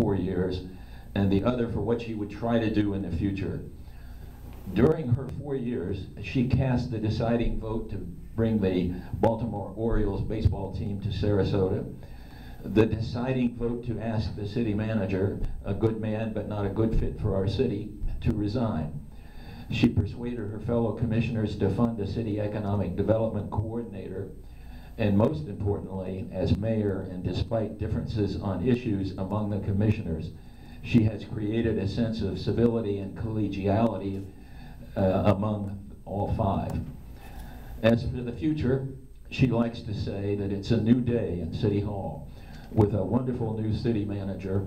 4 years, and the other for what she would try to do in the future. During her 4 years, she cast the deciding vote to bring the Baltimore Orioles baseball team to Sarasota, the deciding vote to ask the city manager, a good man but not a good fit for our city, to resign. She persuaded her fellow commissioners to fund a city economic development coordinator, and most importantly, as mayor, and despite differences on issues among the commissioners, she has created a sense of civility and collegiality among all 5. As for the future, she likes to say that it's a new day in City Hall with a wonderful new city manager,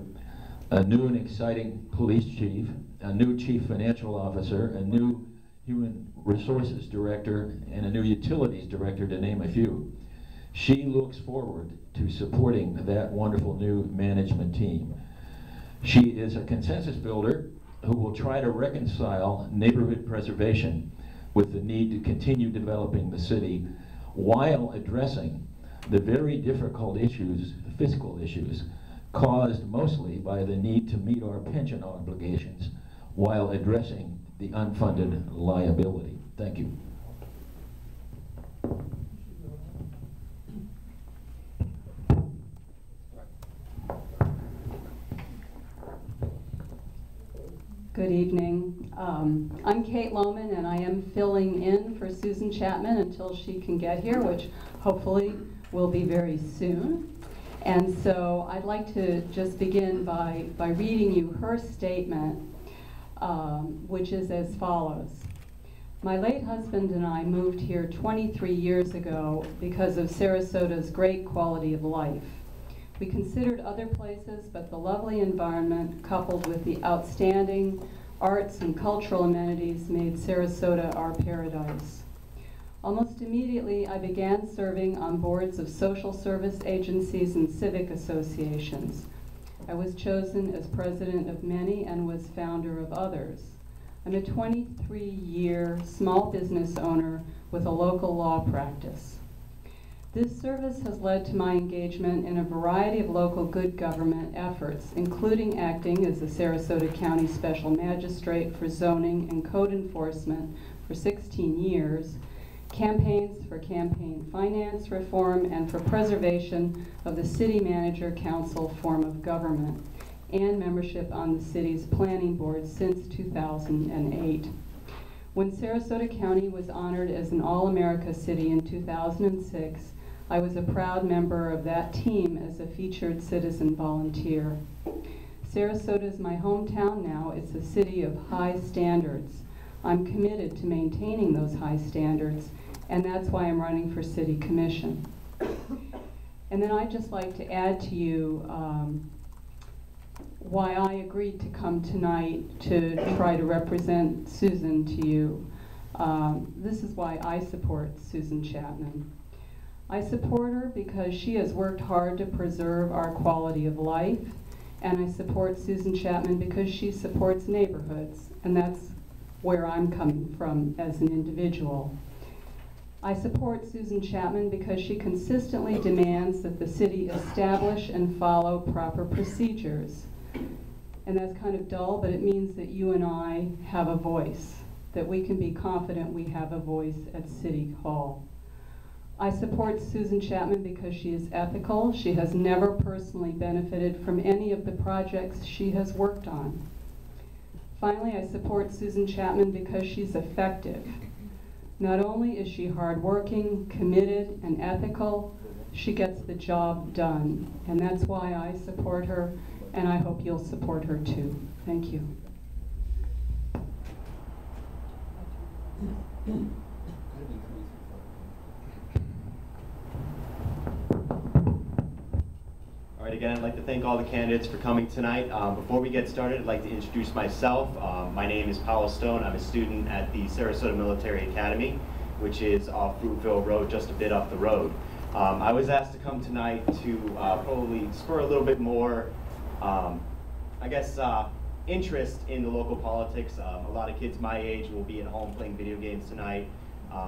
a new and exciting police chief, a new chief financial officer, a new human resources director, and a new utilities director, to name a few. She looks forward to supporting that wonderful new management team. She is a consensus builder who will try to reconcile neighborhood preservation with the need to continue developing the city while addressing the very difficult issues, fiscal issues, caused mostly by the need to meet our pension obligations while addressing the unfunded liability. Thank you. Good evening. I'm Kate Lohman, and I am filling in for Susan Chapman until she can get here, which hopefully will be very soon. And so I'd like to just begin by reading you her statement, which is as follows. My late husband and I moved here 23 years ago because of Sarasota's great quality of life. We considered other places, but the lovely environment, coupled with the outstanding arts and cultural amenities, made Sarasota our paradise. Almost immediately, I began serving on boards of social service agencies and civic associations. I was chosen as president of many and was founder of others. I'm a 23-year small business owner with a local law practice. This service has led to my engagement in a variety of local good government efforts, including acting as the Sarasota County Special Magistrate for zoning and code enforcement for 16 years, campaigns for campaign finance reform and for preservation of the city manager council form of government, and membership on the city's planning board since 2008. When Sarasota County was honored as an All-America City in 2006, I was a proud member of that team as a featured citizen volunteer. Sarasota is my hometown now. It's a city of high standards. I'm committed to maintaining those high standards, and that's why I'm running for City Commission. And then I'd just like to add to you why I agreed to come tonight to try to represent Susan to you. This is why I support Susan Chapman. I support her because she has worked hard to preserve our quality of life, and I support Susan Chapman because she supports neighborhoods, and that's where I'm coming from as an individual. I support Susan Chapman because she consistently demands that the city establish and follow proper procedures. And that's kind of dull, but it means that you and I have a voice, that we can be confident we have a voice at City Hall. I support Susan Chapman because she is ethical. She has never personally benefited from any of the projects she has worked on. Finally, I support Susan Chapman because she's effective. Not only is she hardworking, committed, and ethical, she gets the job done. And that's why I support her, and I hope you'll support her too. Thank you. All right, again, I'd like to thank all the candidates for coming tonight. Before we get started, I'd like to introduce myself. My name is Powell Stone. I'm a student at the Sarasota Military Academy, which is off Fruitville Road, just a bit up the road. I was asked to come tonight to probably spur a little bit more, I guess, interest in the local politics. A lot of kids my age will be at home playing video games tonight,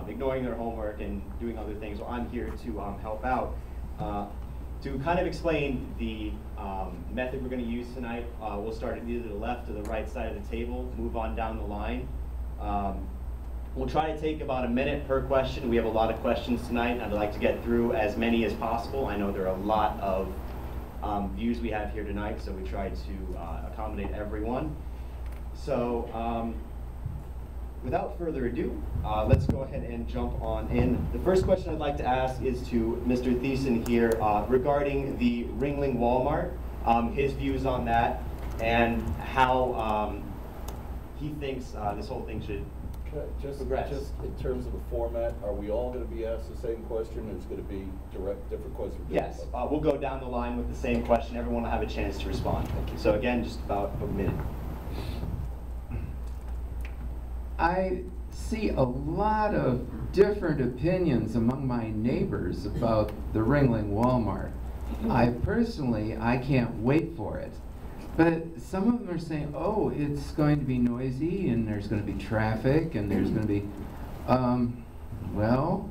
ignoring their homework and doing other things. So I'm here to help out. To kind of explain the method we're going to use tonight, we'll start at either the left or the right side of the table, move on down the line. We'll try to take about a minute per question. We have a lot of questions tonight, and I'd like to get through as many as possible. I know there are a lot of views we have here tonight, so we try to accommodate everyone. So without further ado, let's go ahead and jump on in. The first question I'd like to ask is to Mr. Thiessen here regarding the Ringling Walmart, his views on that, and how he thinks this whole thing should progress. Just in terms of the format, are we all going to be asked the same question, or is it going to be different questions? Yes, we'll go down the line with the same question. Everyone will have a chance to respond. So again, just about a minute. I see a lot of different opinions among my neighbors about the Ringling Walmart. I can't wait for it. But some of them are saying, oh, it's going to be noisy, and there's going to be traffic, and there's going to be, well,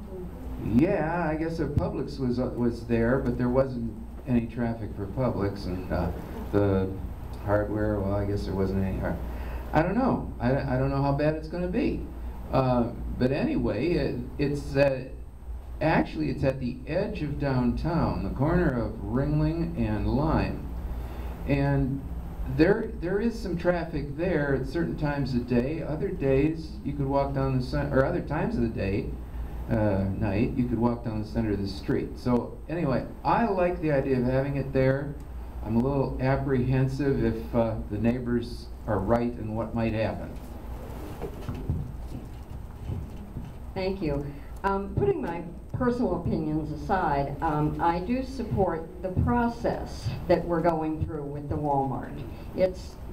yeah, I guess Publix was there, but there wasn't any traffic for Publix, and the hardware, well, I guess there wasn't any hardware. I don't know. I don't know how bad it's going to be. But anyway, actually it's at the edge of downtown, the corner of Ringling and Lime. And there is some traffic there at certain times of day. Other days you could walk down the center, or other times of the day, night, you could walk down the center of the street. So anyway, I like the idea of having it there. I'm a little apprehensive if the neighbors are right in what might happen. Thank you. Putting my personal opinions aside, I do support the process that we're going through with the Walmart.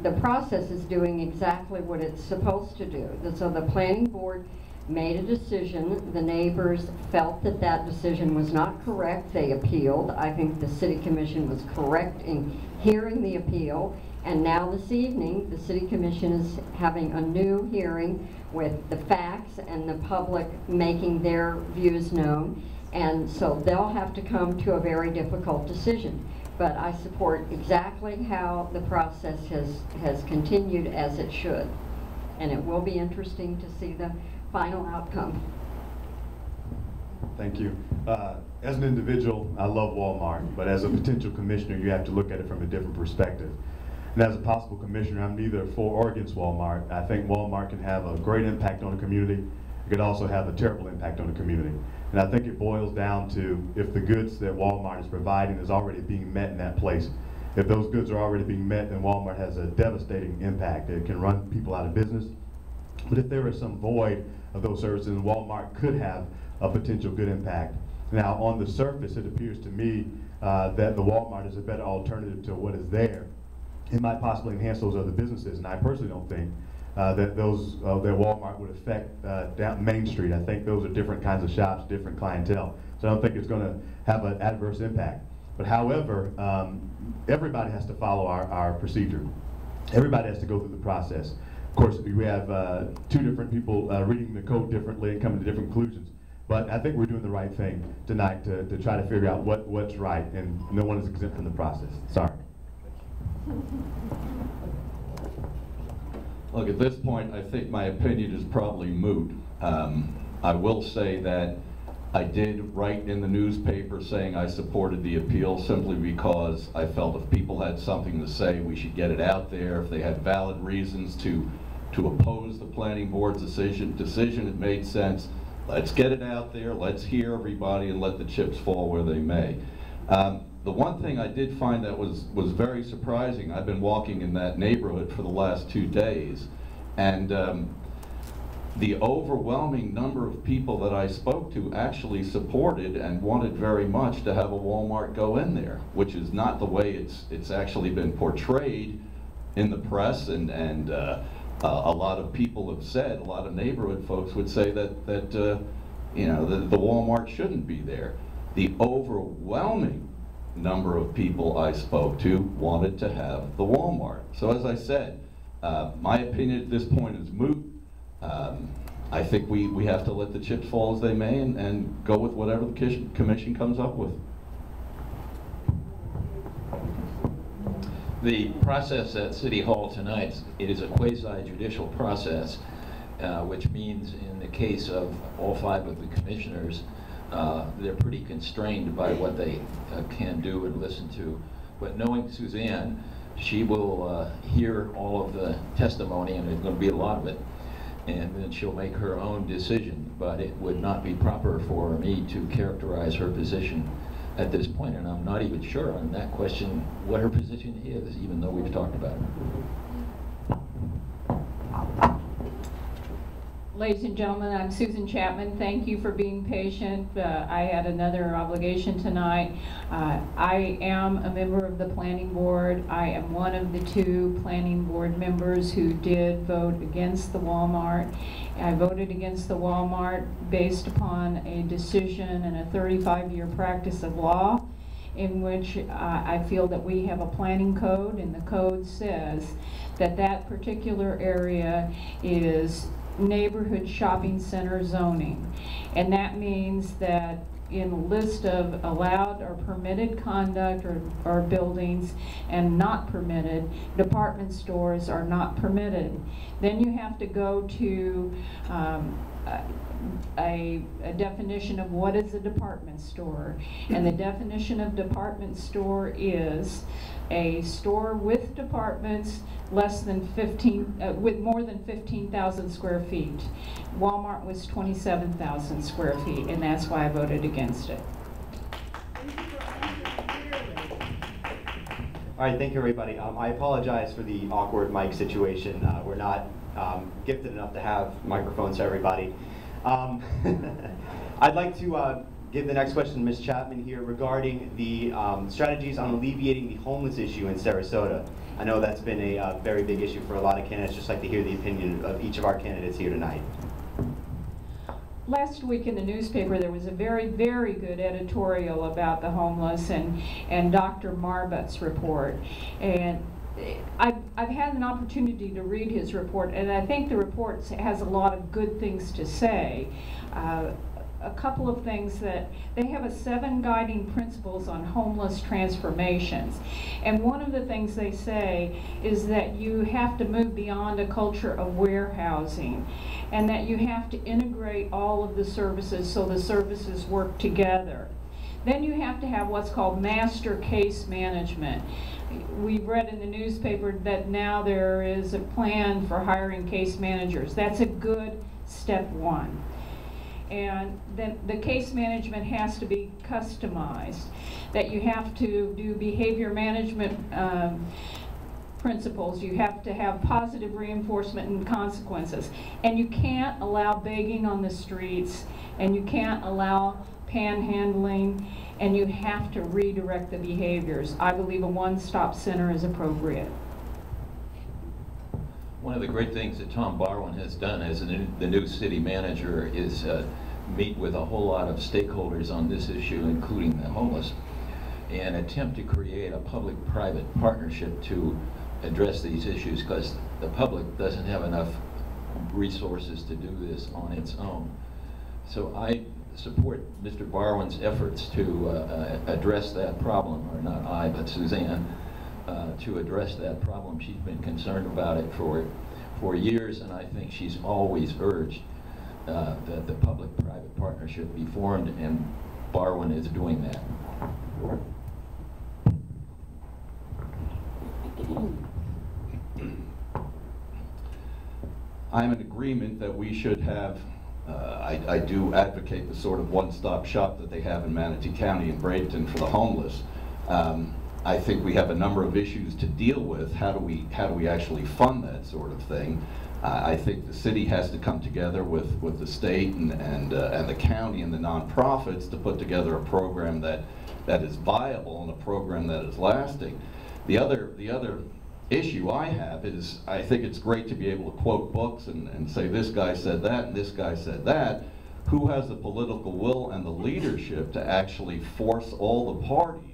The process is doing exactly what it's supposed to do. So the planning board made a decision. The neighbors felt that that decision was not correct. They appealed. I think the city commission was correct in hearing the appeal. And now this evening, the city commission is having a new hearing with the facts and the public making their views known. And so they'll have to come to a very difficult decision. But I support exactly how the process has continued as it should. And it will be interesting to see the final outcome. Thank you. As an individual, I love Walmart, but as a potential commissioner, you have to look at it from a different perspective. And as a possible commissioner, I'm neither for or against Walmart. I think Walmart can have a great impact on the community. It could also have a terrible impact on the community. And I think it boils down to if the goods that Walmart is providing is already being met in that place. If those goods are already being met, then Walmart has a devastating impact. It can run people out of business. But if there is some void of those services, Walmart could have a potential good impact. Now, on the surface, it appears to me that the Walmart is a better alternative to what is there. It might possibly enhance those other businesses, and I personally don't think that Walmart would affect down Main Street. I think those are different kinds of shops, different clientele. So I don't think it's going to have an adverse impact. But however, everybody has to follow our procedure. Everybody has to go through the process. Of course, we have two different people reading the code differently and coming to different conclusions. But I think we're doing the right thing tonight to try to figure out what's right, and no one is exempt from the process. Sorry. Look, at this point, I think my opinion is probably moot. I will say that I did write in the newspaper saying I supported the appeal simply because I felt if people had something to say, we should get it out there. If they had valid reasons to oppose the planning board's decision, it made sense. Let's get it out there, let's hear everybody, and let the chips fall where they may. The one thing I did find that was very surprising, I've been walking in that neighborhood for the last 2 days, and the overwhelming number of people that I spoke to actually supported and wanted very much to have a Walmart go in there, which is not the way it's actually been portrayed in the press, and a lot of people have said, a lot of neighborhood folks would say that you know, the Walmart shouldn't be there. The overwhelming number of people I spoke to wanted to have the Walmart. So as I said, my opinion at this point is moot. I think we have to let the chips fall as they may and go with whatever the commission comes up with. The process at City Hall tonight, it is a quasi-judicial process, which means in the case of all 5 of the commissioners, they're pretty constrained by what they can do and listen to. But knowing Suzanne, she will hear all of the testimony, and there's going to be a lot of it, and then she'll make her own decision. But it would not be proper for me to characterize her position at this point, and I'm not even sure on that question what her position is, even though we've talked about it. Ladies and gentlemen, I'm Susan Chapman. Thank you for being patient. I had another obligation tonight. I am a member of the planning board. I am one of the 2 planning board members who did vote against the Walmart. I voted against the Walmart based upon a decision and a 35-year practice of law in which I feel that we have a planning code, and the code says that that particular area is neighborhood shopping center zoning, and that means that in the list of allowed or permitted conduct or buildings and not permitted, department stores are not permitted. Then you have to go to a definition of what is a department store, and the definition of department store is a store with departments less than with more than 15,000 square feet. Walmart was 27,000 square feet, and that's why I voted against it. All right, thank you, everybody. I apologize for the awkward mic situation. We're not gifted enough to have microphones to everybody. I'd like to give the next question to Ms. Chapman here regarding the strategies on alleviating the homeless issue in Sarasota. I know that's been a very big issue for a lot of candidates. Just like to hear the opinion of each of our candidates here tonight. Last week in the newspaper there was a very, very good editorial about the homeless and Dr. Marbutt's report. And I've had an opportunity to read his report, and I think the report has a lot of good things to say. A couple of things that they have a 7 guiding principles on homeless transformations, and one of the things they say is that you have to move beyond a culture of warehousing, and that you have to integrate all of the services so the services work together. Then you have to have what's called master case management. We've read in the newspaper that now there is a plan for hiring case managers. That's a good step 1. And then the case management has to be customized, that you have to do behavior management principles, you have to have positive reinforcement and consequences, and you can't allow begging on the streets, and you can't allow panhandling, and you have to redirect the behaviors. I believe a one-stop center is appropriate. One of the great things that Tom Barwin has done as the new city manager is meet with a whole lot of stakeholders on this issue, including the homeless, and attempt to create a public-private partnership to address these issues, because the public doesn't have enough resources to do this on its own. So I support Mr. Barwin's efforts to address that problem, or not I, but Suzanne, to address that problem. She's been concerned about it for years, and I think she's always urged that the public-private partnership be formed, and Barwin is doing that. I'm in agreement that we should have, I do advocate the sort of one-stop shop that they have in Manatee County and Bradenton for the homeless. I think we have a number of issues to deal with. How do we actually fund that sort of thing? I think the city has to come together with the state and the county and the nonprofits to put together a program that is viable and a program that is lasting. The other issue I have is, I think it's great to be able to quote books and say this guy said that and this guy said that. Who has the political will and the leadership to actually force all the parties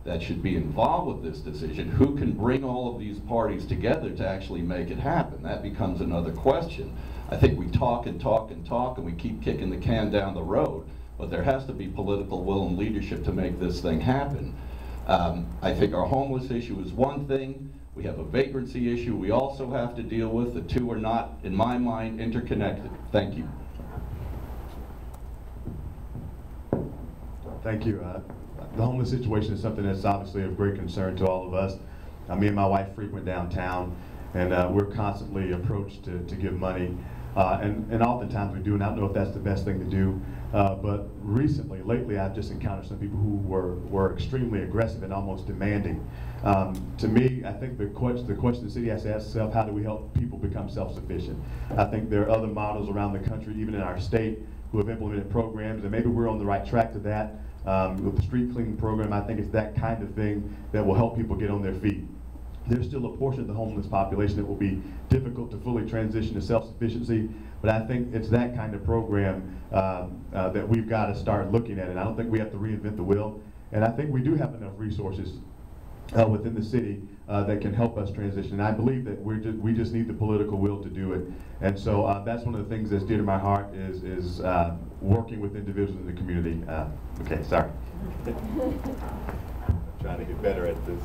that should be involved with this decision? Who can bring all of these parties together to actually make it happen? That becomes another question. I think we talk and talk and talk, and we keep kicking the can down the road, but there has to be political will and leadership to make this thing happen. I think our homeless issue is one thing. We have a vagrancy issue we also have to deal with. The two are not, in my mind, interconnected. Thank you. Thank you. The homeless situation is something that's obviously of great concern to all of us. Me and my wife frequent downtown, and we're constantly approached to give money. And oftentimes we do, and I don't know if that's the best thing to do, but lately I've just encountered some people who were extremely aggressive and almost demanding. To me, I think the question the city has to ask itself, how do we help people become self-sufficient? I think there are other models around the country, even in our state, who have implemented programs, and maybe we're on the right track to that. With the street cleaning program, I think it's that kind of thing that will help people get on their feet. There's still a portion of the homeless population that will be difficult to fully transition to self-sufficiency, but I think it's that kind of program that we've got to start looking at, and I don't think we have to reinvent the wheel. And I think we do have enough resources within the city that can help us transition. And I believe that we just need the political will to do it. And so that's one of the things that's dear to my heart is working with individuals in the community. Okay, sorry. Trying to get better at this.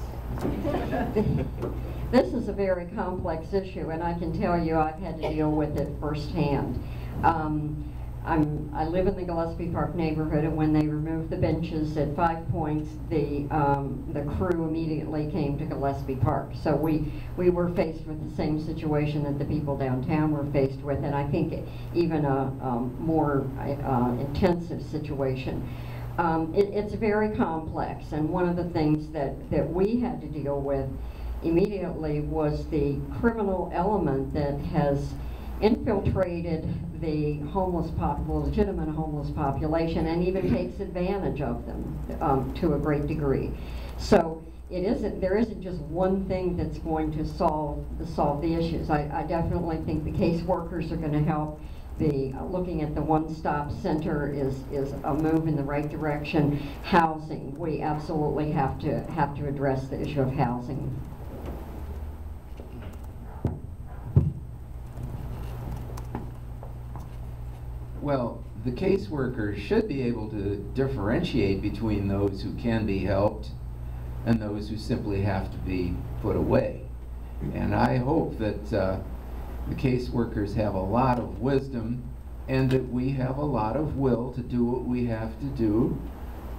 This is a very complex issue, and I can tell you I've had to deal with it firsthand. I live in the Gillespie Park neighborhood, and when they removed the benches at 5 Points, the crew immediately came to Gillespie Park. So we were faced with the same situation that the people downtown were faced with, and I think even a more intensive situation. It's very complex, and one of the things that we had to deal with immediately was the criminal element that has infiltrated the legitimate homeless population, and even takes advantage of them to a great degree. So there isn't just one thing that's going to solve the issues. I definitely think the caseworkers are going to help. Looking at the one-stop center is a move in the right direction. Housing, we absolutely have to address the issue of housing. Well, the caseworker should be able to differentiate between those who can be helped and those who simply have to be put away. And I hope that the caseworkers have a lot of wisdom, and that we have a lot of will to do what we have to do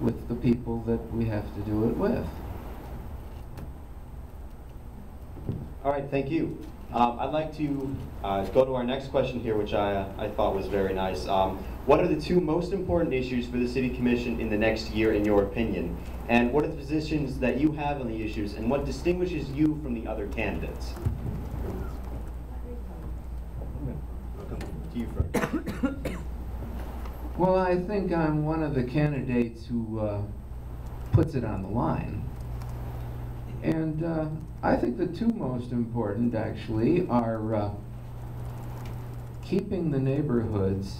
with the people that we have to do it with. All right, thank you. I'd like to go to our next question here, which I thought was very nice. What are the two most important issues for the City Commission in the next year, in your opinion? And what are the positions that you have on the issues, and what distinguishes you from the other candidates? You first. Well, I think I'm one of the candidates who puts it on the line. And I think the two most important, actually, are keeping the neighborhoods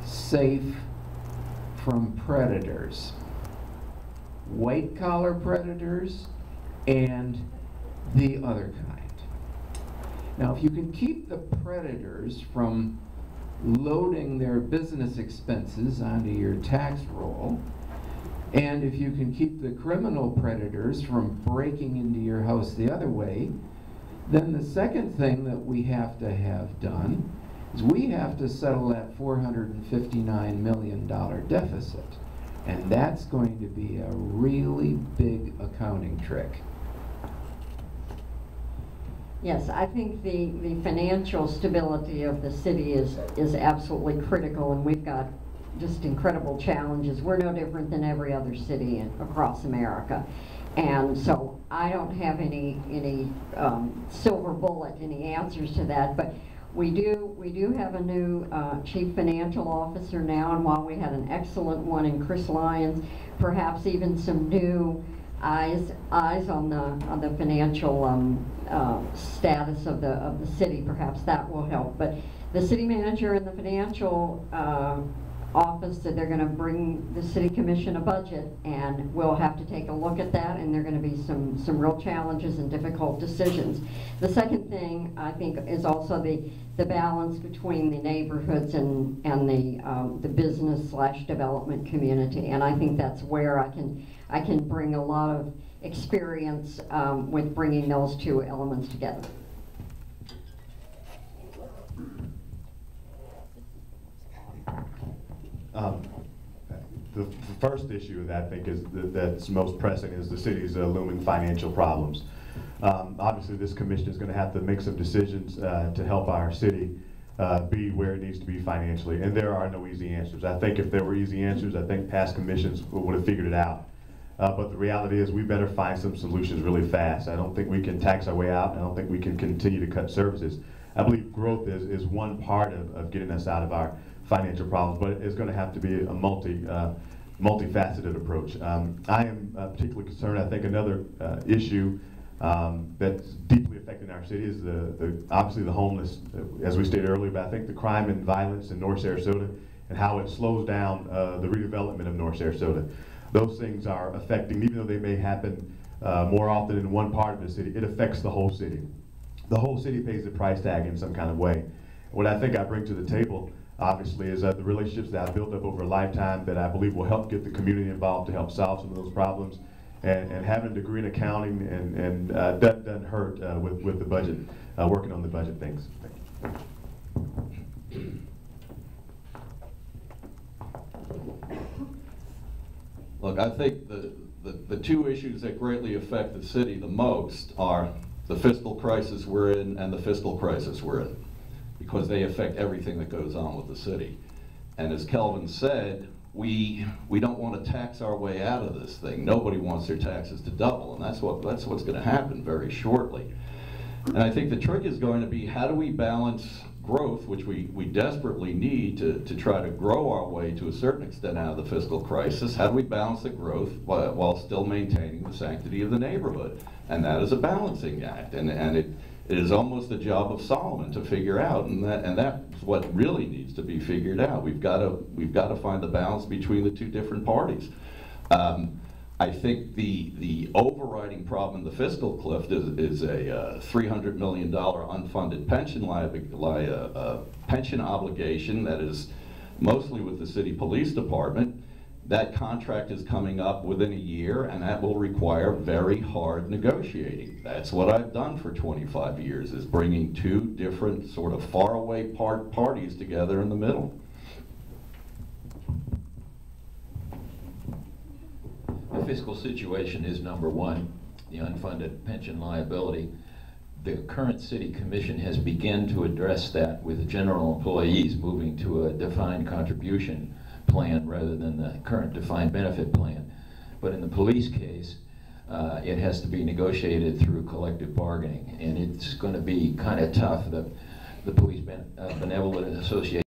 safe from predators. White-collar predators and the other kind. Now, if you can keep the predators from loading their business expenses onto your tax roll, and if you can keep the criminal predators from breaking into your house the other way, then the second thing that we have to have done is we have to settle that $459 million deficit. And that's going to be a really big accounting trick. Yes, I think the financial stability of the city is absolutely critical, and we've got just incredible challenges. We're no different than every other city across America. And so I don't have any silver bullet, any answers to that, but we do have a new chief financial officer now, and while we had an excellent one in Chris Lyons, perhaps even some new eyes on the financial status of the city, perhaps that will help. But the city manager and the financial office that they're going to bring the city commission a budget, and we'll have to take a look at that, and there are going to be some real challenges and difficult decisions. The second thing I think is also the balance between the neighborhoods and the business / development community, and I think that's where I can bring a lot of experience with bringing those two elements together. The first issue that I think is that's most pressing is the city's looming financial problems. Obviously, this commission is going to have to make some decisions to help our city be where it needs to be financially, and there are no easy answers. I think if there were easy answers, I think past commissions would have figured it out. But the reality is we better find some solutions really fast. I don't think we can tax our way out. I don't think we can continue to cut services. I believe growth is one part of getting us out of our financial problems, but it's going to have to be a multifaceted approach. I am particularly concerned. I think another issue that's deeply affecting our city is obviously the homeless, as we stated earlier, but I think the crime and violence in North Sarasota and how it slows down the redevelopment of North Sarasota. Those things are affecting, even though they may happen more often in one part of the city, it affects the whole city. The whole city pays the price tag in some kind of way. What I think I bring to the table, obviously, is the relationships that I've built up over a lifetime that I believe will help get the community involved to help solve some of those problems. And having a degree in accounting and that doesn't hurt with the budget, working on the budget things. Thank you. Look, I think the two issues that greatly affect the city the most are the fiscal crisis we're in and the fiscal crisis we're in, because they affect everything that goes on with the city. And as Kelvin said, we don't want to tax our way out of this thing. Nobody wants their taxes to double, and that's what's going to happen very shortly. And I think the trick is going to be, how do we balance growth, which we desperately need to try to grow our way to a certain extent out of the fiscal crisis? How do we balance the growth while still maintaining the sanctity of the neighborhood? And that is a balancing act, and it is almost the job of Solomon to figure out, and that's what really needs to be figured out. We've got to find the balance between the two different parties. I think the overriding problem in the fiscal cliff is a $300 million unfunded pension obligation that is mostly with the city police department. That contract is coming up within a year, and that will require very hard negotiating. That's what I've done for 25 years, is bringing two different sort of faraway parties together in the middle. The fiscal situation is number one, the unfunded pension liability. The current city commission has begun to address that with general employees moving to a defined contribution plan rather than the current defined benefit plan. But in the police case, it has to be negotiated through collective bargaining, and it's going to be kind of tough. The Police Benevolent Association